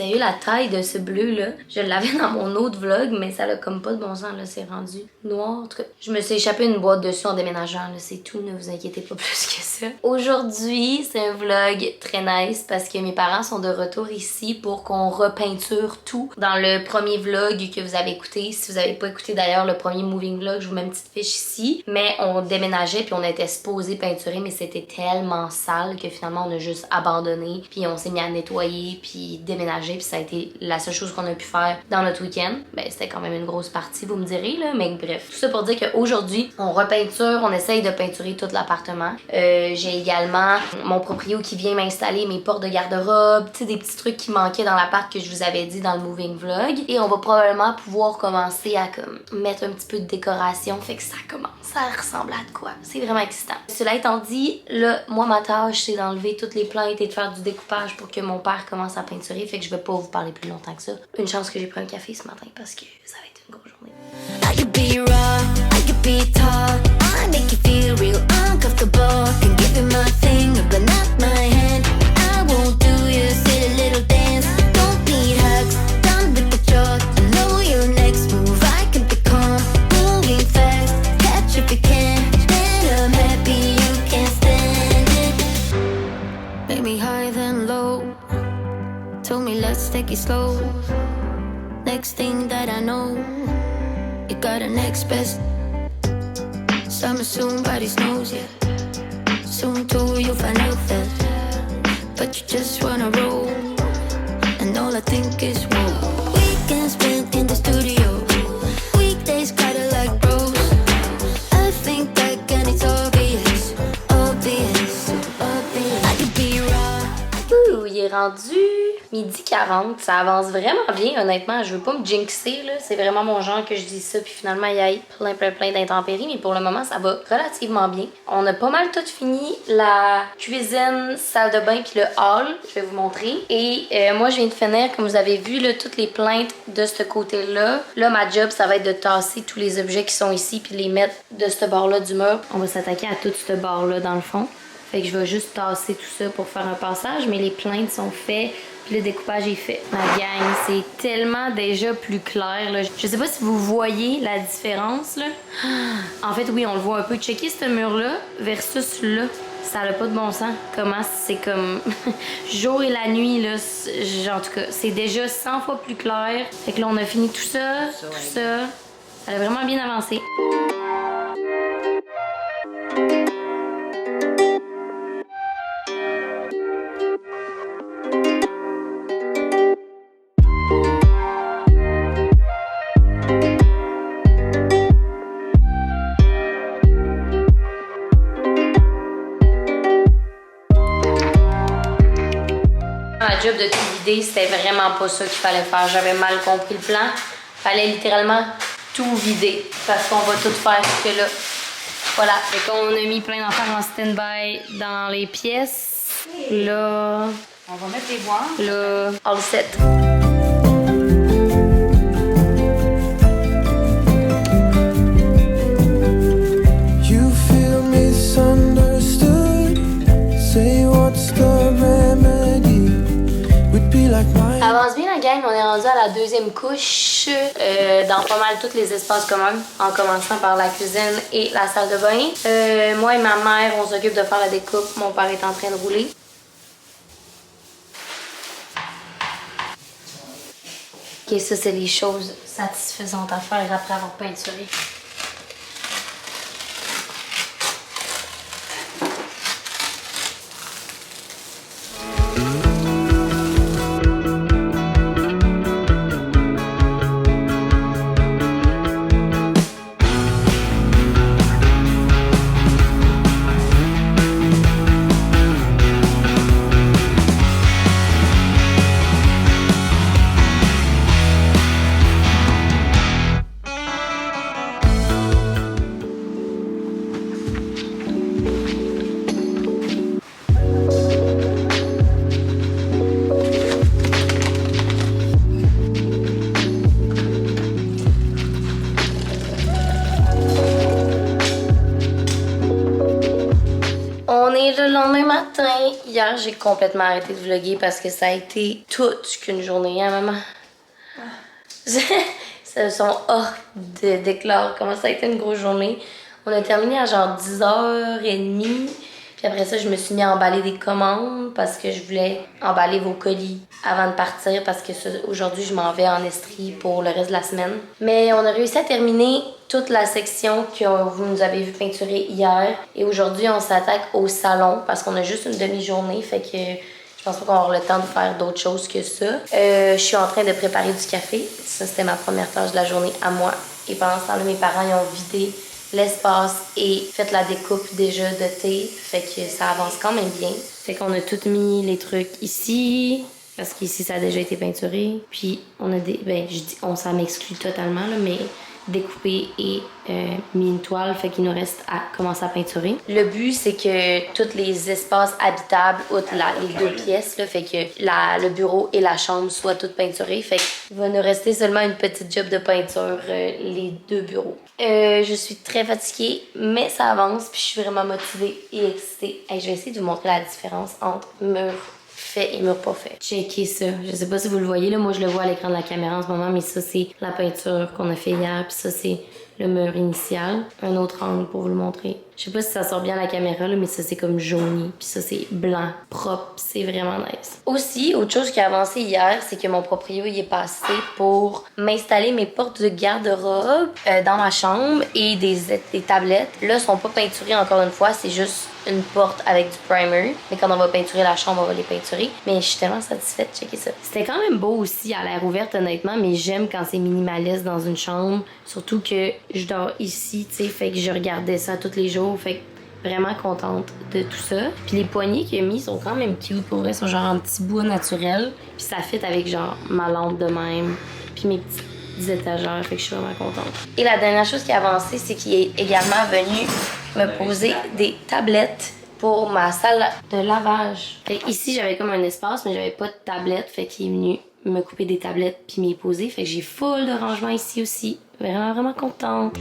Sérieux, la taille de ce bleu-là, je l'avais dans mon autre vlog, mais ça a comme pas de bon sens, là, c'est rendu noir. En tout cas, je me suis échappé une boîte dessus en déménageant, là, c'est tout, ne vous inquiétez pas plus que ça. Aujourd'hui, c'est un vlog très nice parce que mes parents sont de retour ici pour qu'on repeinture tout. Dans le premier vlog que vous avez écouté, si vous avez pas écouté d'ailleurs le premier moving vlog, je vous mets une petite fiche ici, mais on déménageait puis on était supposé peinturer, mais c'était tellement sale que finalement on a juste abandonné, puis on s'est mis à nettoyer, puis déménager, puis ça a été la seule chose qu'on a pu faire dans notre week-end. Ben c'était quand même une grosse partie, vous me direz là, mais bref. Tout ça pour dire qu'aujourd'hui, on repeinture, on essaye de peinturer tout l'appartement. J'ai également mon proprio qui vient m'installer mes portes de garde-robe, tu sais, des petits trucs qui manquaient dans l'appart que je vous avais dit dans le moving vlog. Et on va probablement pouvoir commencer à comme mettre un petit peu de décoration, fait que ça commence à ressembler à de quoi. C'est vraiment excitant. Cela étant dit, là, moi ma tâche c'est d'enlever toutes les plantes et de faire du découpage pour que mon père commence à peinturer, fait que je vais pas vous parler plus longtemps que ça. Une chance que j'ai pris un café ce matin parce que ça va être une grosse journée. I could be raw, I could be tall, I make you feel real uncomfortable. Can give you my finger but not my hand. I won't do your silly little dance. Don't need hugs, done with the joke. I know your next move, I can be calm. Moving fast, catch if you can. And I'm happy you can't stand it. Make me high then low. Told me let's take it slow. Next thing that I know, you got a next best. Summer soon, body snows, yeah. Soon too, you'll find out that. But you just wanna roll, and all I think is whoa. Weekends spent in the studio, weekdays kinda like bros. I think back and it's obvious, obvious, obvious. I could be raw. Ouh, il est rendu 12h40, ça avance vraiment bien, honnêtement. Je veux pas me jinxer, là. C'est vraiment mon genre que je dis ça, puis finalement, il y a plein d'intempéries, mais pour le moment, ça va relativement bien. On a pas mal tout fini. La cuisine, salle de bain, puis le hall, je vais vous montrer. Et moi, je viens de finir, comme vous avez vu, là, toutes les plaintes de ce côté-là. Là, ma job, ça va être de tasser tous les objets qui sont ici, puis les mettre de ce bord-là du mur. On va s'attaquer à tout ce bord-là, dans le fond. Fait que je vais juste tasser tout ça pour faire un passage, mais les plaintes sont faites. Puis le découpage est fait. Ma gang, c'est tellement déjà plus clair, là. Je sais pas si vous voyez la différence, là. En fait, oui, on le voit un peu. Checker ce mur-là versus là. Ça n'a pas de bon sens. Comment c'est comme jour et la nuit, là. En tout cas, c'est déjà 100 fois plus clair. Fait que là, on a fini tout ça, tout ça. Ça a vraiment bien avancé. Ma job de tout vider, c'était vraiment pas ça qu'il fallait faire. J'avais mal compris le plan. Fallait littéralement tout vider. Parce qu'on va tout faire que là. Voilà. Fait qu'on a mis plein d'affaires en stand-by dans les pièces. Là. On va mettre les bois. Là. All set. You feel misunderstood. Say what's the remedy? Ça avance bien la gang, on est rendu à la deuxième couche dans pas mal tous les espaces communs, en commençant par la cuisine et la salle de bain. Moi et ma mère, on s'occupe de faire la découpe, mon père est en train de rouler. Ok, ça c'est les choses satisfaisantes à faire après avoir peinturé. le lendemain matin, hier, j'ai complètement arrêté de vlogger parce que ça a été toute qu'une journée, hein, maman? Ça sont hors d'éclore comment ça a été une grosse journée. On a terminé à genre 10h30. Puis après ça, je me suis mis à emballer des commandes parce que je voulais emballer vos colis avant de partir parce que aujourd'hui, je m'en vais en Estrie pour le reste de la semaine. Mais on a réussi à terminer toute la section que vous nous avez vu peinturer hier. Et aujourd'hui, on s'attaque au salon parce qu'on a juste une demi-journée. Fait que je pense pas qu'on va avoir le temps de faire d'autres choses que ça. Je suis en train de préparer du café. Ça, c'était ma première tâche de la journée à moi. Et pendant ce temps-là, mes parents ils ont vidé l'espace et fait la découpe déjà de thé. Fait que ça avance quand même bien. Fait qu'on a tout mis les trucs ici. Parce qu'ici, ça a déjà été peinturé. Puis, on a des... Ben, je dis on, ça m'exclut totalement, là, mais découpé et mis une toile, fait qu'il nous reste à commencer à peinturer. Le but, c'est que tous les espaces habitables, outre les 2 pièces, là, fait que le bureau et la chambre soient toutes peinturées. Fait qu'il va nous rester seulement une petite job de peinture, les 2 bureaux. Je suis très fatiguée, mais ça avance, puis je suis vraiment motivée et excitée. Hey, je vais essayer de vous montrer la différence entre mur fait et mur pas fait. Checkez ça. Je sais pas si vous le voyez, là. Moi, je le vois à l'écran de la caméra en ce moment, mais ça, c'est la peinture qu'on a fait hier, puis ça, c'est le mur initial. Un autre angle pour vous le montrer. Je sais pas si ça sort bien à la caméra, là, mais ça, c'est comme jauni, puis ça, c'est blanc, propre. C'est vraiment nice. Aussi, autre chose qui a avancé hier, c'est que mon proprio il est passé pour m'installer mes portes de garde-robe dans ma chambre et des tablettes. Là, sont pas peinturées encore une fois, c'est juste une porte avec du primer. Mais quand on va peinturer la chambre, on va les peinturer. Mais je suis tellement satisfaite, checker ça. C'était quand même beau aussi à l'air ouverte, honnêtement, mais j'aime quand c'est minimaliste dans une chambre. Surtout que je dors ici, tu sais, fait que je regardais ça tous les jours. Fait que vraiment contente de tout ça. Puis les poignées qu'il a mis sont quand même cute pour vrai, sont genre en petit bois naturel. Puis ça fit avec genre ma lampe de même. Puis mes petites étagères, fait que je suis vraiment contente. Et la dernière chose qui a avancé, c'est qu'il est également venu me poser des tablettes pour ma salle de lavage. Fait que ici, j'avais comme un espace, mais j'avais pas de tablette. Fait qu'il est venu me couper des tablettes puis m'y poser. Fait que j'ai full de rangement ici aussi. Vraiment, vraiment contente.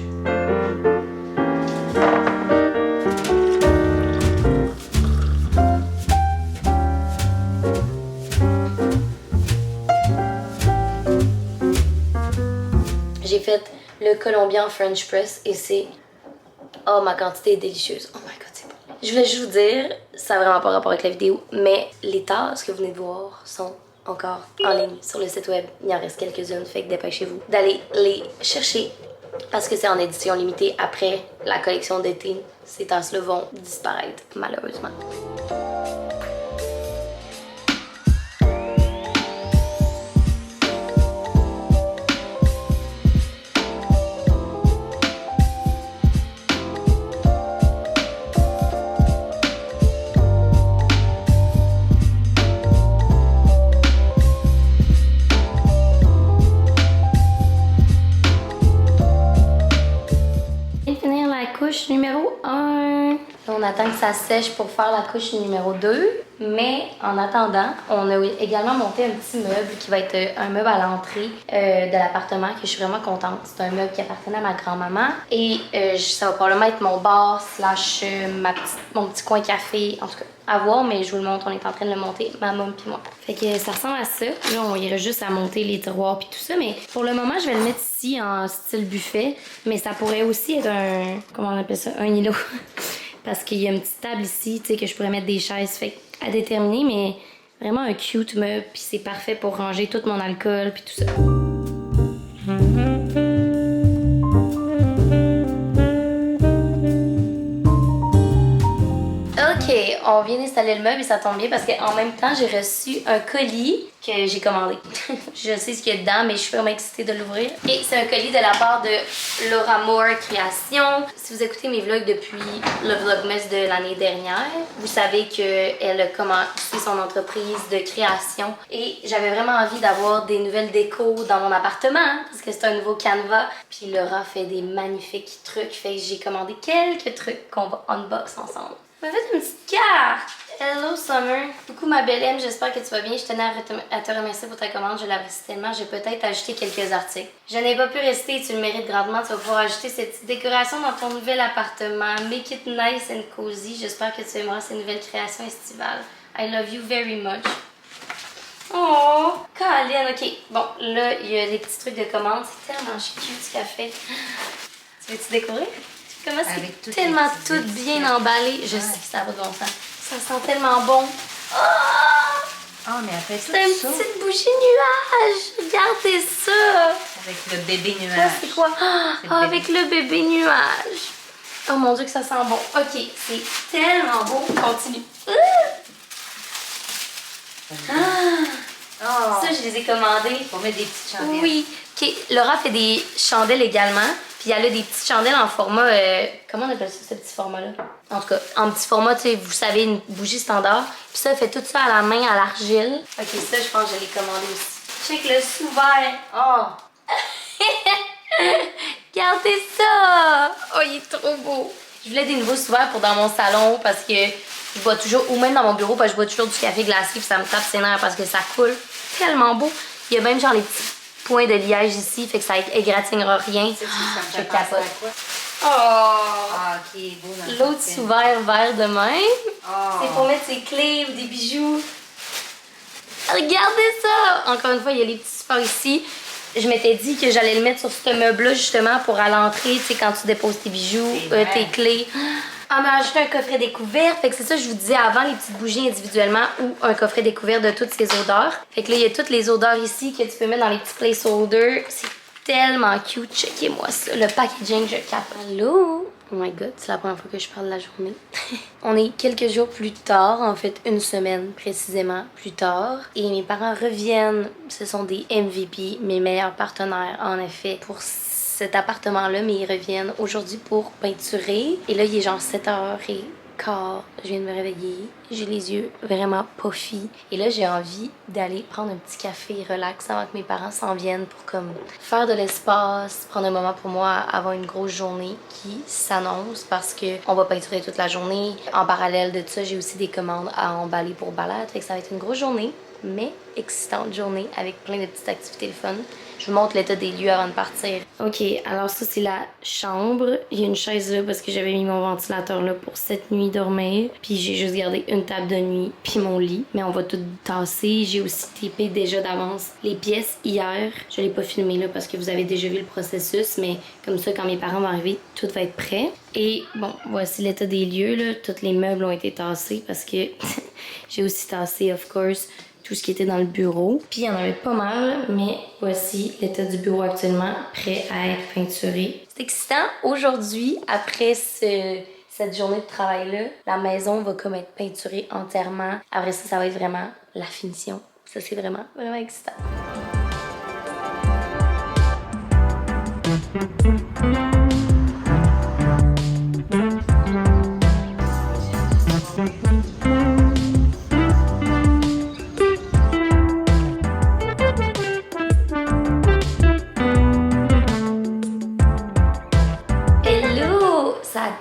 J'ai fait le Colombien French Press et c'est... Oh, ma quantité est délicieuse. Oh my god, c'est bon. Je voulais juste vous dire, ça n'a vraiment pas rapport avec la vidéo, mais les tasses que vous venez de voir sont encore en ligne sur le site web. Il en reste quelques-unes, fait que dépêchez-vous d'aller les chercher parce que c'est en édition limitée. Après la collection d'été, ces tasses-là vont disparaître, malheureusement. Couche numéro 1. On attend que ça sèche pour faire la couche numéro 2. Mais en attendant, on a également monté un petit meuble qui va être un meuble à l'entrée de l'appartement que je suis vraiment contente. C'est un meuble qui appartenait à ma grand-maman. Et ça va probablement être mon bar slash mon petit coin café. En tout cas, à voir, mais je vous le montre. On est en train de le monter, ma mom puis moi. Fait que ça ressemble à ça. Là, on irait juste à monter les tiroirs puis tout ça. Mais pour le moment, je vais le mettre ici en style buffet. Mais ça pourrait aussi être un... Comment on appelle ça? Un îlot. Parce qu'il y a une petite table ici, tu sais, que je pourrais mettre des chaises. Fait à déterminer, mais vraiment un cute meuble. Puis c'est parfait pour ranger tout mon alcool puis tout ça. Ok, on vient d'installer le meuble et ça tombe bien parce qu'en même temps, j'ai reçu un colis que j'ai commandé. Je sais ce qu'il y a dedans, mais je suis vraiment excitée de l'ouvrir. Et c'est un colis de la part de Laura Moore Création. Si vous écoutez mes vlogs depuis le Vlogmas de l'année dernière, vous savez qu'elle a commencé son entreprise de création. Et j'avais vraiment envie d'avoir des nouvelles décos dans mon appartement, parce que c'est un nouveau canevas. Puis Laura fait des magnifiques trucs. Fait que j'ai commandé quelques trucs qu'on va unbox ensemble. m'a fait une petite carte. Hello Summer. Coucou ma belle M, j'espère que tu vas bien. Je tenais à te remercier pour ta commande, je l'apprécie tellement. J'ai peut-être ajouté quelques articles. Je n'ai pas pu rester et tu le mérites grandement. Tu vas pouvoir ajouter cette petite décoration dans ton nouvel appartement. Make it nice and cozy. J'espère que tu aimeras ces nouvelles créations estivales. I love you very much. Oh, Colin, ok. Bon, là, il y a des petits trucs de commande. C'est tellement cute ce café. Tu veux-tu découvrir? Comment c'est tellement tout bien emballé. Je sais que ça va de bon sens. Ça sent tellement bon. Oh, mais après tout c'est une ça. petite bougie nuage. Regardez ça. Avec le bébé Ça, nuage. c'est quoi? Avec le bébé nuage. Oh mon Dieu que ça sent bon. Ok, c'est tellement beau. Continue. Ça, je les ai commandés. Pour mettre des petites chandelles. Oui. Ok, Laura fait des chandelles également. Puis elle a des petites chandelles en format... comment on appelle ça, ce petit format-là? En tout cas, en petit format, tu sais, vous savez, une bougie standard. Puis ça, elle fait tout ça à la main, à l'argile. Ok, ça, je pense que je l'ai commandé aussi. Check le sous-vert. Oh! Regardez ça! Oh, il est trop beau! Je voulais des nouveaux sous-verts pour dans mon salon parce que je bois toujours, ou même dans mon bureau, parce que je bois toujours du café glacé puis ça me tape ses nerfs parce que ça coule. Tellement beau! Il y a même genre les petits points de liège ici, fait que ça égratignera rien. Ça me Je fait penser capote. à quoi? Oh! Ah, ok, beau dans L'autre le sous-vert vert de même. Oh. C'est pour mettre ses clés ou des bijoux. Regardez ça! Encore une fois, il y a les petits supports ici. Je m'étais dit que j'allais le mettre sur ce meuble-là justement pour à l'entrée, tu sais, quand tu déposes tes bijoux, tes clés. On a ajouté un coffret découvert. Fait que c'est ça, je vous disais avant, les petites bougies individuellement ou un coffret découvert de toutes ces odeurs. Fait que là, il y a toutes les odeurs ici que tu peux mettre dans les petits placeholders. C'est tellement cute. Checkez-moi ça. Le packaging, je capte. Allô? Oh my god, c'est la première fois que je parle de la journée. On est quelques jours plus tard, en fait une semaine précisément plus tard. Et mes parents reviennent. Ce sont des MVP, mes meilleurs partenaires en effet, pour cet appartement-là. Mais ils reviennent aujourd'hui pour peinturer. Et là, il est genre 7h15. Je viens de me réveiller. J'ai les yeux vraiment puffy. Et là, j'ai envie d'aller prendre un petit café relax avant que mes parents s'en viennent pour comme faire de l'espace, prendre un moment pour moi, avoir une grosse journée qui s'annonce parce que on va peinturer toute la journée. En parallèle de ça, j'ai aussi des commandes à emballer pour balade. Fait que ça va être une grosse journée, mais excitante journée avec plein de petites activités de fun. Je vous montre l'état des lieux avant de partir. Ok, alors ça c'est la chambre. Il y a une chaise là parce que j'avais mis mon ventilateur là pour cette nuit dormir. Puis j'ai juste gardé une table de nuit puis mon lit. Mais on va tout tasser. J'ai aussi tapé déjà d'avance les pièces hier. Je l'ai pas filmé là parce que vous avez déjà vu le processus. Mais comme ça, quand mes parents vont arriver, tout va être prêt. Et bon, voici l'état des lieux là. Tous les meubles ont été tassés parce que j'ai aussi tassé, of course, tout ce qui était dans le bureau. Puis il y en avait pas mal, mais voici l'état du bureau actuellement, prêt à être peinturé. C'est excitant. Aujourd'hui, après cette journée de travail-là, la maison va comme être peinturée entièrement. Après ça, ça va être vraiment la finition. Ça, c'est vraiment, vraiment excitant.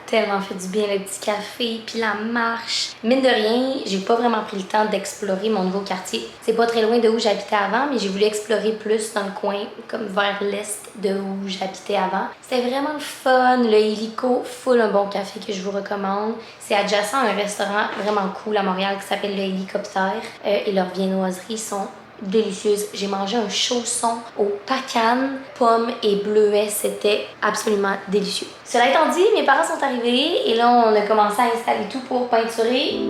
Tellement fait du bien le petit café puis la marche. Mine de rien, j'ai pas vraiment pris le temps d'explorer mon nouveau quartier. C'est pas très loin de où j'habitais avant, mais j'ai voulu explorer plus dans le coin, comme vers l'est de où j'habitais avant. C'était vraiment le fun, le hélico, full un bon café que je vous recommande. C'est adjacent à un restaurant vraiment cool à Montréal qui s'appelle le Hélicoptère et leurs viennoiseries sont délicieuse. J'ai mangé un chausson au pacane, pommes et bleuets. C'était absolument délicieux. Cela étant dit, mes parents sont arrivés et là, on a commencé à installer tout pour peinturer.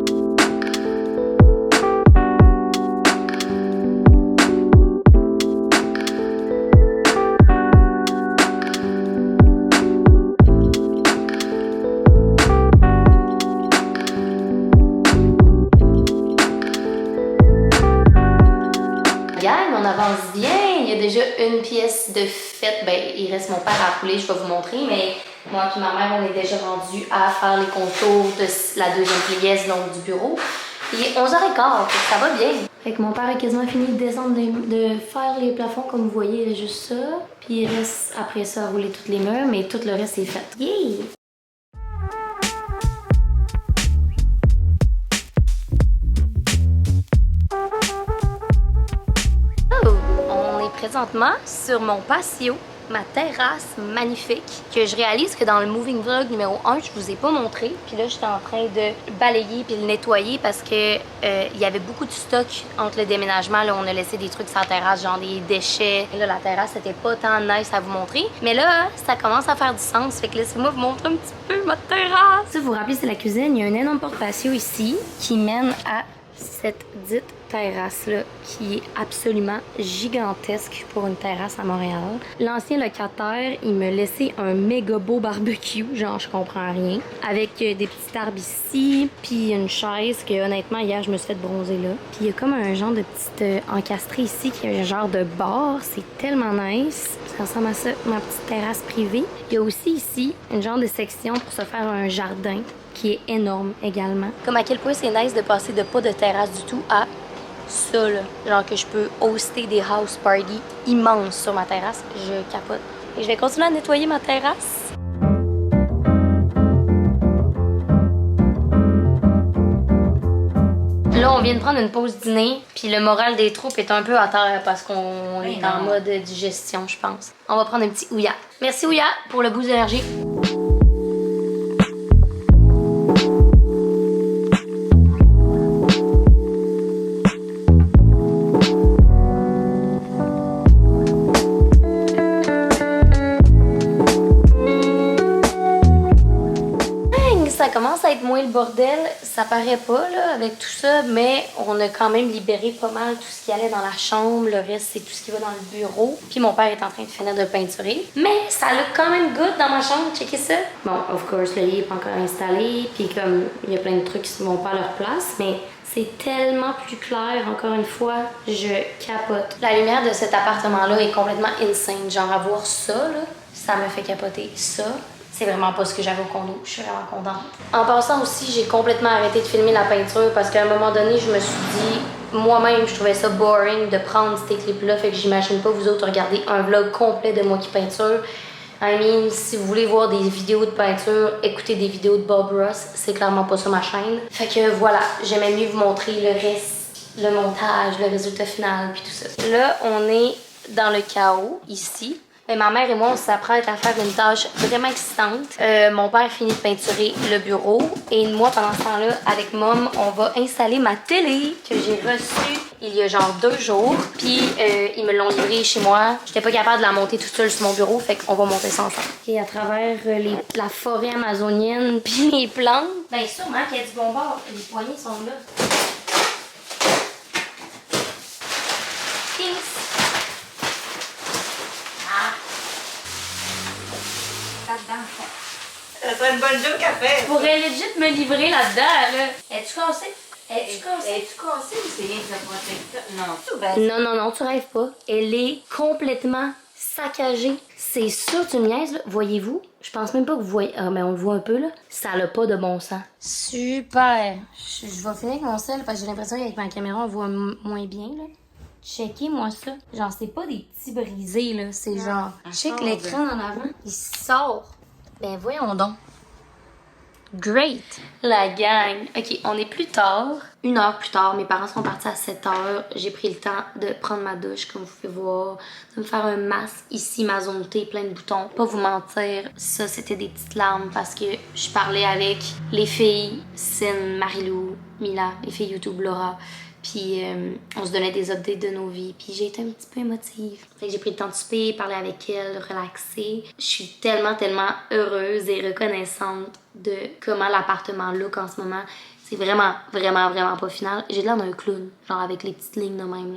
On avance bien, il y a déjà une pièce de fête, ben il reste mon père à rouler, je vais vous montrer, mais moi et ma mère on est déjà rendus à faire les contours de la deuxième pièce donc du bureau. Il est 11h15, ça va bien. Fait que mon père a quasiment fini de descendre, de faire les plafonds comme vous voyez, il reste juste ça, puis il reste après ça à rouler toutes les murs, mais tout le reste est fait. Yeah! présentement sur mon patio, ma terrasse magnifique, que je réalise que dans le moving vlog numéro 1, je vous ai pas montré. Puis là, j'étais en train de balayer puis le nettoyer parce que il y avait beaucoup de stock entre le déménagement. Là, on a laissé des trucs sur la terrasse, genre des déchets. Et là, la terrasse, c'était pas tant nice à vous montrer. Mais là, ça commence à faire du sens. Fait que laissez-moi vous montrer un petit peu ma terrasse. Si vous vous rappelez, c'est la cuisine. Il y a un énorme porte-patio ici qui mène à cette dite terrasse-là qui est absolument gigantesque pour une terrasse à Montréal. L'ancien locataire, il me laissait un méga beau barbecue, genre je comprends rien, avec des petits arbres ici, puis une chaise que honnêtement hier je me suis fait bronzer là. Puis il y a comme un genre de petite encastrée ici qui est un genre de bar, c'est tellement nice. Ça ressemble à ça, ma petite terrasse privée. Il y a aussi ici une genre de section pour se faire un jardin qui est énorme également. Comme à quel point c'est nice de passer de pas de terrasse du tout à ça, là. Genre que je peux hoster des house parties immenses sur ma terrasse. Je capote. Et je vais continuer à nettoyer ma terrasse. Là, on vient de prendre une pause dîner, puis le moral des troupes est un peu à terre parce qu'on est en mode digestion, je pense. On va prendre un petit Ouya. Merci Ouya pour le boost d'énergie. Ça commence à être moins le bordel, ça paraît pas là avec tout ça, mais on a quand même libéré pas mal tout ce qui allait dans la chambre, le reste c'est tout ce qui va dans le bureau. Puis mon père est en train de finir de peinturer, mais ça look quand même good dans ma chambre, checkez ça. Bon, of course, le lit est pas encore installé, puis comme il y a plein de trucs qui vont pas à leur place, mais c'est tellement plus clair, encore une fois, je capote. La lumière de cet appartement-là est complètement insane, genre avoir ça là, ça me fait capoter ça. C'est vraiment pas ce que j'avais au condo. Je suis vraiment contente. En passant aussi, j'ai complètement arrêté de filmer la peinture parce qu'à un moment donné, je me suis dit, moi-même, je trouvais ça boring de prendre ces clips-là. Fait que j'imagine pas vous autres regarder un vlog complet de moi qui peinture. I mean, si vous voulez voir des vidéos de peinture, écoutez des vidéos de Bob Ross. C'est clairement pas ça ma chaîne. Fait que voilà, j'aimais mieux vous montrer le reste, le montage, le résultat final, puis tout ça. Là, on est dans le chaos, ici. Mais ma mère et moi, on s'apprête à faire une tâche vraiment excitante. Mon père finit de peinturer le bureau. Et moi, pendant ce temps-là, avec Mom, on va installer ma télé que j'ai reçue il y a genre 2 jours. Puis, ils me l'ont livrée chez moi. J'étais pas capable de la monter toute seule sur mon bureau, fait qu'on va monter ça ensemble. Et à travers la forêt amazonienne puis les plantes, bien sûrement qu'il y a du bon bord. Les poignées sont là. Thanks. Ça serait une bonne joke à faire. Tu pourrais legit me livrer là-dedans, là. Es-tu cassée? Es-tu cassée? Es-tu cassée ou c'est rien que le protecteur? Non, tout bête. Non, tu rêves pas. Elle est complètement saccagée. C'est sûr, tu me niaises, là. Voyez-vous? Je pense même pas que vous voyez. Ah, mais on le voit un peu, là. Ça n'a pas de bon sens. Super. Je vais finir avec mon sel parce que j'ai l'impression qu'avec ma caméra, on voit moins bien, là. Checkez-moi ça. Genre, c'est pas des petits brisés, là. C'est genre... Check l'écran en avant. Il sort. Ben voyons donc. Great! La gang. OK, on est plus tard. 1 heure plus tard. Mes parents sont partis à 7 heures. J'ai pris le temps de prendre ma douche, comme vous pouvez voir. De me faire un masque. Ici, ma zone T, plein de boutons. Pas vous mentir, ça, c'était des petites larmes parce que je parlais avec les filles, Cine, Marilou, Mila, les filles YouTube, Laura. Puis on se donnait des updates de nos vies. Puis j'ai été un petit peu émotive. Fait que j'ai pris le temps de souper, parler avec elle, relaxer. Je suis tellement heureuse et reconnaissante de comment l'appartement look en ce moment. C'est vraiment pas final. J'ai l'air d'un clown, genre avec les petites lignes de même.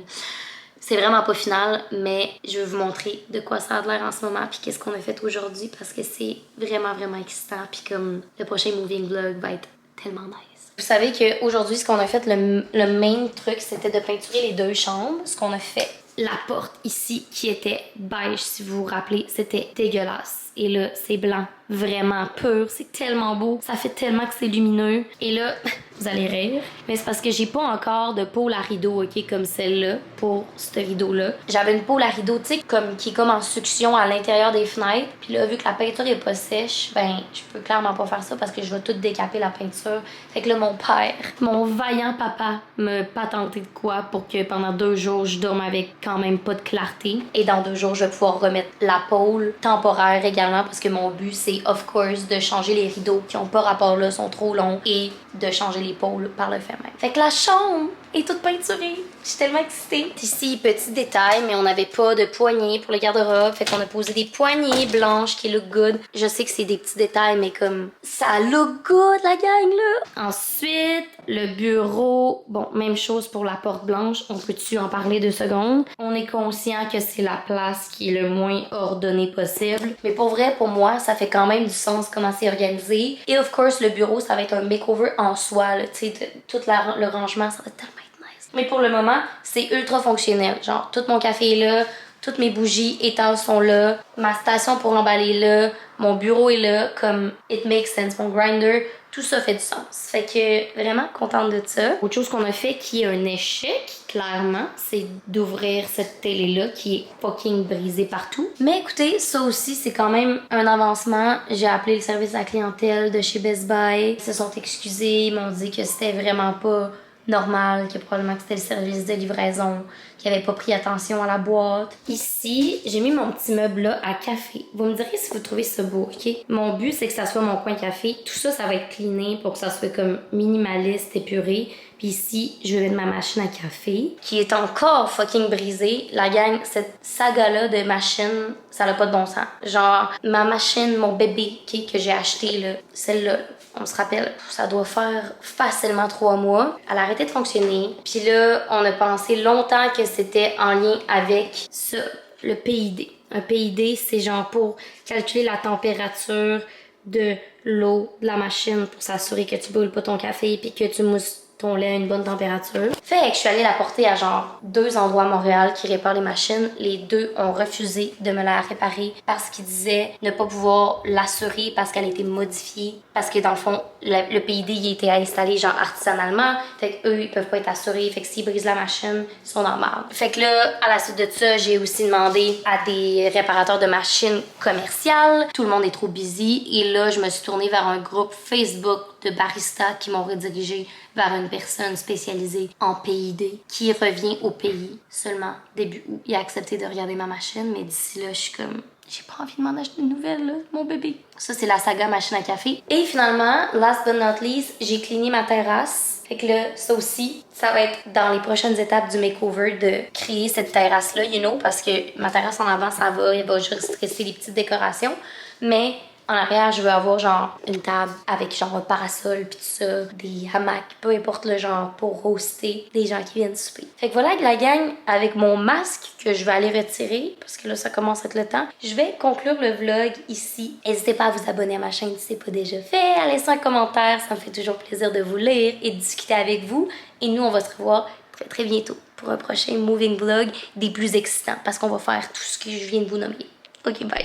C'est vraiment pas final, mais je vais vous montrer de quoi ça a l'air en ce moment puis qu'est-ce qu'on a fait aujourd'hui parce que c'est vraiment excitant. Puis comme le prochain moving vlog va être tellement nice. Vous savez qu'aujourd'hui, ce qu'on a fait, le main truc, c'était de peinturer les 2 chambres. Ce qu'on a fait, la porte ici, qui était beige, si vous vous rappelez, c'était dégueulasse. Et là, c'est blanc, vraiment pur, c'est tellement beau, ça fait tellement que c'est lumineux. Et là, Vous allez rire. Mais c'est parce que j'ai pas encore de pôle à rideau, ok, comme celle-là, pour ce rideau-là. J'avais une pôle à rideau, tu sais, qui est comme en succion à l'intérieur des fenêtres. Puis là, vu que la peinture est pas sèche, ben, je peux clairement pas faire ça parce que je vais tout décaper la peinture. Fait que là, mon père, mon vaillant papa, me patenté de quoi pour que pendant 2 jours, je dorme avec quand même pas de clarté. Et dans 2 jours, je vais pouvoir remettre la pôle temporaire également parce que mon but, c'est, of course, de changer les rideaux qui ont pas rapport là, sont trop longs et de changer les pôles par le fait même. Fait que la chambre est toute peinturée. Je suis tellement excitée. Ici, petit détail, mais on n'avait pas de poignées pour le garde-robe. Fait qu'on a posé des poignées blanches qui look good. Je sais que c'est des petits détails, mais comme ça look good, la gang, là. Ensuite, le bureau. Bon, même chose pour la porte blanche. On peut-tu en parler 2 secondes? On est conscient que c'est la place qui est le moins ordonnée possible. Mais pour vrai, pour moi, ça fait quand même du sens comment c'est organisé. Et of course, le bureau, ça va être un makeover en soi, là. Tu sais, tout le rangement, ça va tellement être nice. Mais pour le moment, c'est ultra fonctionnel. Genre, tout mon café est là, toutes mes bougies et tasses sont là, ma station pour emballer est là, mon bureau est là, comme it makes sense, mon grinder, tout ça fait du sens. Fait que vraiment contente de ça. Autre chose qu'on a fait qui est un échec, clairement, c'est d'ouvrir cette télé-là qui est fucking brisée partout. Mais écoutez, ça aussi, c'est quand même un avancement. J'ai appelé le service à la clientèle de chez Best Buy. Ils se sont excusés, ils m'ont dit que c'était vraiment pas normal, que probablement que c'était le service de livraison, qui avait pas pris attention à la boîte. Ici, j'ai mis mon petit meuble là à café. Vous me direz si vous trouvez ça beau, ok? Mon but, c'est que ça soit mon coin café. Tout ça, ça va être cleané pour que ça soit comme minimaliste, épuré. Puis ici, je vais mettre ma machine à café, qui est encore fucking brisée. La gang, cette saga-là de machine, ça n'a pas de bon sens. Genre, ma machine, mon bébé, okay, que j'ai acheté, là, celle-là, on se rappelle, ça doit faire facilement 3 mois. Elle a arrêté de fonctionner. Puis là, on a pensé longtemps que c'était en lien avec ça, le PID. Un PID, c'est genre pour calculer la température de l'eau de la machine pour s'assurer que tu brûles pas ton café puis que tu mousses ton lait à une bonne température. Fait que je suis allée la porter à genre 2 endroits à Montréal qui réparent les machines. Les 2 ont refusé de me la réparer parce qu'ils disaient ne pas pouvoir l'assurer parce qu'elle a été modifiée. Parce que dans le fond, le PID il a été installé genre artisanalement. Fait que eux, ils peuvent pas être assurés. Fait que s'ils brisent la machine, ils sont dans marde. Fait que là, à la suite de ça, j'ai aussi demandé à des réparateurs de machines commerciales. Tout le monde est trop busy. Et là, je me suis tournée vers un groupe Facebook de baristas qui m'ont redirigé vers une personne spécialisée en PID qui revient au pays seulement début août. Il a accepté de regarder ma machine, mais d'ici là, je suis comme... J'ai pas envie de m'en acheter une nouvelle, là, mon bébé. Ça, c'est la saga machine à café. Et finalement, last but not least, j'ai cleané ma terrasse. Fait que là, ça aussi, ça va être dans les prochaines étapes du makeover de créer cette terrasse-là, you know, parce que ma terrasse en avant, ça va, il va juste rester des petites décorations. Mais... en arrière, je veux avoir genre une table avec genre un parasol pis tout ça, des hamacs, peu importe le genre, pour roaster des gens qui viennent souper. Fait que voilà la gang, avec mon masque que je vais aller retirer, parce que là ça commence à être le temps, je vais conclure le vlog ici. N'hésitez pas à vous abonner à ma chaîne si c'est pas déjà fait, à laisser un commentaire, ça me fait toujours plaisir de vous lire et de discuter avec vous. Et nous, on va se revoir très très bientôt pour un prochain moving vlog des plus excitants, parce qu'on va faire tout ce que je viens de vous nommer. Ok, bye.